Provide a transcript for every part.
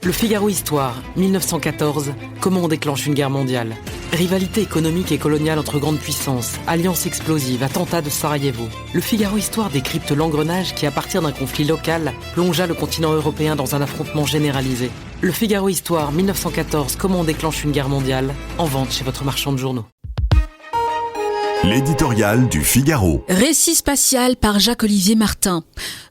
Le Figaro Histoire, 1914, comment on déclenche une guerre mondiale. Rivalité économique et coloniale entre grandes puissances, alliance explosive, attentat de Sarajevo. Le Figaro Histoire décrypte l'engrenage qui, à partir d'un conflit local, plongea le continent européen dans un affrontement généralisé. Le Figaro Histoire, 1914, comment on déclenche une guerre mondiale, en vente chez votre marchand de journaux. L'éditorial du Figaro. Récit spatial par Jacques-Olivier Martin.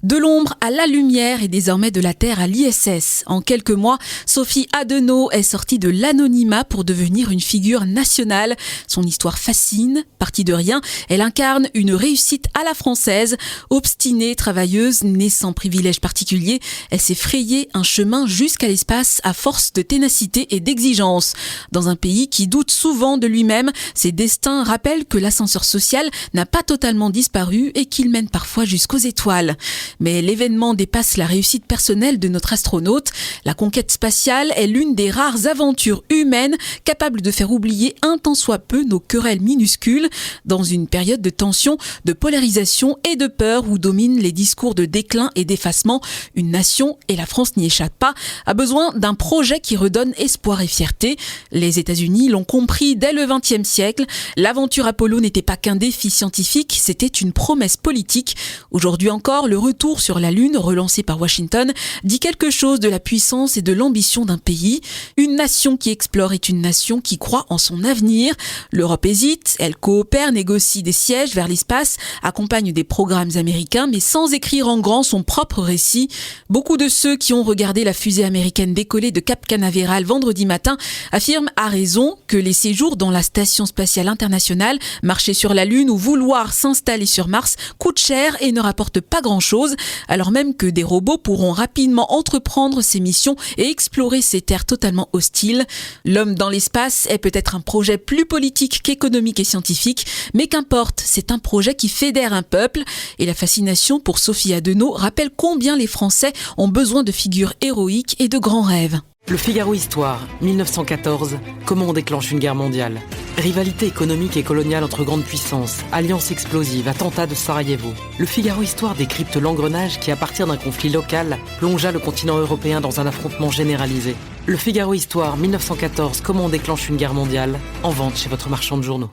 De l'ombre à la lumière et désormais de la Terre à l'ISS. En quelques mois, Sophie Adenau est sortie de l'anonymat pour devenir une figure nationale. Son histoire fascine. Partie de rien, elle incarne une réussite à la française. Obstinée, travailleuse, née sans privilège particulier, elle s'est frayée un chemin jusqu'à l'espace à force de ténacité et d'exigence. Dans un pays qui doute souvent de lui-même, ses destins rappellent que l'ascenseur social n'a pas totalement disparu et qu'il mène parfois jusqu'aux étoiles. Mais l'événement dépasse la réussite personnelle de notre astronaute. La conquête spatiale est l'une des rares aventures humaines capables de faire oublier un tant soit peu nos querelles minuscules dans une période de tension, de polarisation et de peur où dominent les discours de déclin et d'effacement. Une nation, et la France n'y échappe pas, a besoin d'un projet qui redonne espoir et fierté. Les États-Unis l'ont compris dès le XXe siècle. L'aventure Apollo n'était pas qu'un défi scientifique, c'était une promesse politique. Aujourd'hui encore, le retour sur la Lune, relancé par Washington, dit quelque chose de la puissance et de l'ambition d'un pays. Une nation qui explore est une nation qui croit en son avenir. L'Europe hésite, elle coopère, négocie des sièges vers l'espace, accompagne des programmes américains, mais sans écrire en grand son propre récit. Beaucoup de ceux qui ont regardé la fusée américaine décoller de Cap Canaveral vendredi matin affirment à raison que les séjours dans la Station spatiale internationale, marcher sur la Lune ou vouloir s'installer sur Mars coûte cher et ne rapporte pas grand-chose, alors même que des robots pourront rapidement entreprendre ces missions et explorer ces terres totalement hostiles. L'homme dans l'espace est peut-être un projet plus politique qu'économique et scientifique, mais qu'importe, c'est un projet qui fédère un peuple. Et la fascination pour Sophie Adenau rappelle combien les Français ont besoin de figures héroïques et de grands rêves. Le Figaro Histoire, 1914, comment on déclenche une guerre mondiale. Rivalité économique et coloniale entre grandes puissances, alliance explosive, attentat de Sarajevo. Le Figaro Histoire décrypte l'engrenage qui, à partir d'un conflit local, plongea le continent européen dans un affrontement généralisé. Le Figaro Histoire, 1914, comment on déclenche une guerre mondiale, en vente chez votre marchand de journaux.